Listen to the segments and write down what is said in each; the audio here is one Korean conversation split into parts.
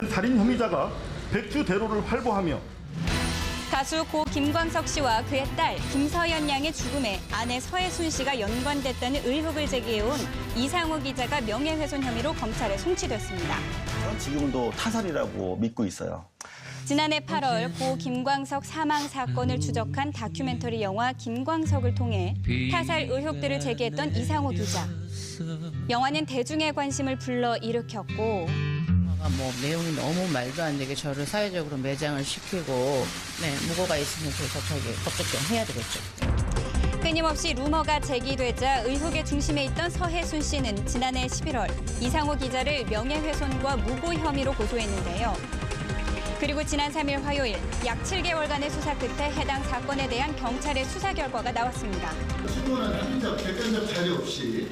살인 혐의자가 백주대로를 활보하며 가수 고 김광석 씨와 그의 딸 김서연 양의 죽음에 아내 서혜순 씨가 연관됐다는 의혹을 제기해온 이상호 기자가 명예훼손 혐의로 검찰에 송치됐습니다. 지금도 타살이라고 믿고 있어요. 지난해 8월 고 김광석 사망 사건을 추적한 다큐멘터리 영화 김광석을 통해 타살 의혹들을 제기했던 이상호 기자. 영화는 대중의 관심을 불러일으켰고 뭐 내용이 너무 말도 안 되게 저를 사회적으로 매장을 시키고 무고가 있으면 그래서 저기 법적경 해야 되겠죠. 끊임없이 루머가 제기되자 의혹의 중심에 있던 서혜순 씨는 지난해 11월 이상호 기자를 명예훼손과 무고 혐의로 고소했는데요. 그리고 지난 3일 화요일 약 7개월간의 수사 끝에 해당 사건에 대한 경찰의 수사 결과가 나왔습니다. 충분한 합리적 객관적 자료 없이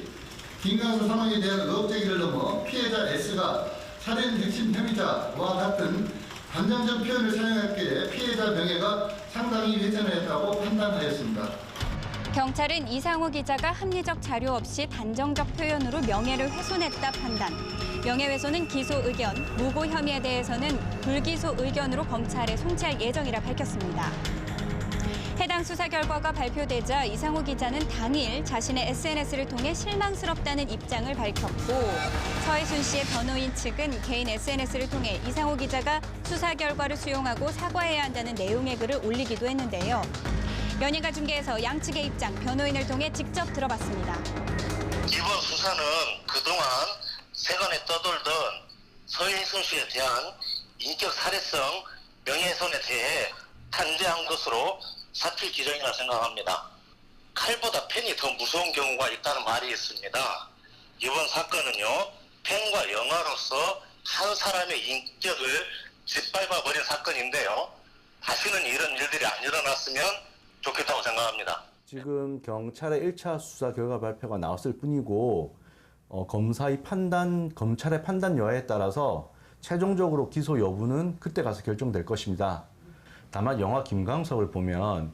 김광석 사망에 대한 의혹 제기를 넘어 피해자 S가 살인 핵심 혐의자와 같은 감정적 표현을 사용했기에 피해자 명예가 상당히 훼손했다고 판단하였습니다. 경찰은 이상호 기자가 합리적 자료 없이 단정적 표현으로 명예를 훼손했다 판단. 명예훼손은 기소 의견, 무고 혐의에 대해서는 불기소 의견으로 검찰에 송치할 예정이라 밝혔습니다. 해당 수사 결과가 발표되자 이상호 기자는 당일 자신의 SNS를 통해 실망스럽다는 입장을 밝혔고 서혜순 씨의 변호인 측은 개인 SNS를 통해 이상호 기자가 수사 결과를 수용하고 사과해야 한다는 내용의 글을 올리기도 했는데요. 연예가 중계에서 양측의 입장, 변호인을 통해 직접 들어봤습니다. 이번 수사는 그동안 세간에 떠돌던 서혜순 씨에 대한 인격 살해성 명예훼손에 대해 탄재한 것으로 사필 규정이라 생각합니다. 칼보다 펜이 더 무서운 경우가 있다는 말이 있습니다. 이번 사건은요, 펜과 영화로서 한 사람의 인격을 짓밟아버린 사건인데요. 다시는 이런 일들이 안 일어났으면 좋겠다고 생각합니다. 지금 경찰의 1차 수사 결과 발표가 나왔을 뿐이고 검찰의 판단 여하에 따라서 최종적으로 기소 여부는 그때 가서 결정될 것입니다. 다만 영화 김광석을 보면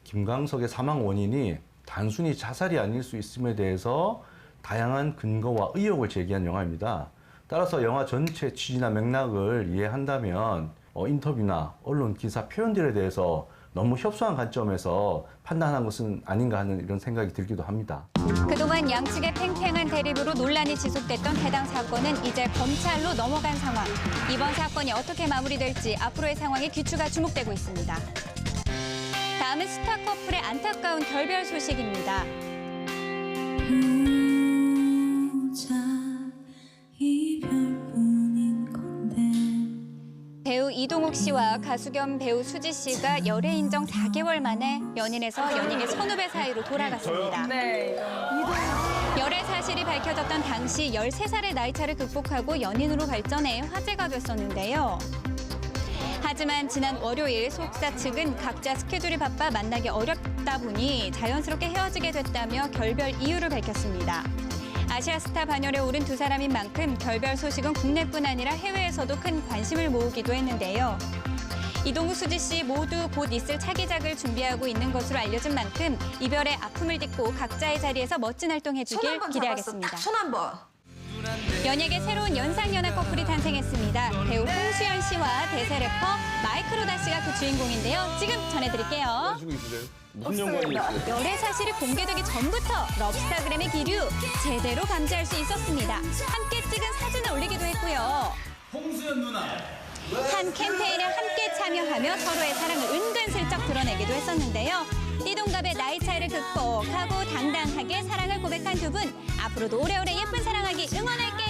김광석의 사망 원인이 단순히 자살이 아닐 수 있음에 대해서 다양한 근거와 의혹을 제기한 영화입니다. 따라서 영화 전체 취지나 맥락을 이해한다면 인터뷰나 언론 기사 표현들에 대해서 너무 협소한 관점에서 판단한 것은 아닌가 하는 이런 생각이 들기도 합니다. 그동안 양측의 팽팽한 대립으로 논란이 지속됐던 해당 사건은 이제 검찰로 넘어간 상황. 이번 사건이 어떻게 마무리될지 앞으로의 상황에 귀추가 주목되고 있습니다. 다음은 스타 커플의 안타까운 결별 소식입니다. 배우 이동욱 씨와 가수 겸 배우 수지 씨가 열애 인정 4개월 만에 연인에서 연인의 선후배 사이로 돌아갔습니다. 열애 사실이 밝혀졌던 당시 13살의 나이차를 극복하고 연인으로 발전해 화제가 됐었는데요. 하지만 지난 월요일 소속사 측은 각자 스케줄이 바빠 만나기 어렵다 보니 자연스럽게 헤어지게 됐다며 결별 이유를 밝혔습니다. 아시아스타 반열에 오른 두 사람인 만큼 결별 소식은 국내뿐 아니라 해외에서도 큰 관심을 모으기도 했는데요. 이동욱, 수지 씨 모두 곧 있을 차기작을 준비하고 있는 것으로 알려진 만큼 이별의 아픔을 딛고 각자의 자리에서 멋진 활동해주길 기대하겠습니다. 손 한 번. 연예계 새로운 연상연하 커플이 탄생했습니다. 배우 홍수연 씨와 대세 래퍼 마이크 로다 씨가 그 주인공인데요. 지금 전해드릴게요. 무슨 연관이 있어요? 열애 사실이 공개되기 전부터 럽스타그램의 기류 제대로 감지할 수 있었습니다. 함께 찍은 사진을 올리기도 했고요. 홍수연 누나. 한 캠페인에 함께 참여하며 서로의 사랑을 은근슬쩍 드러내기도 했었는데요. 띠동갑의 나이 차이를 극복하고 당당하게 사랑을 고백한 두 분. 앞으로도 오래오래 예쁜 사랑하기 응원할게요.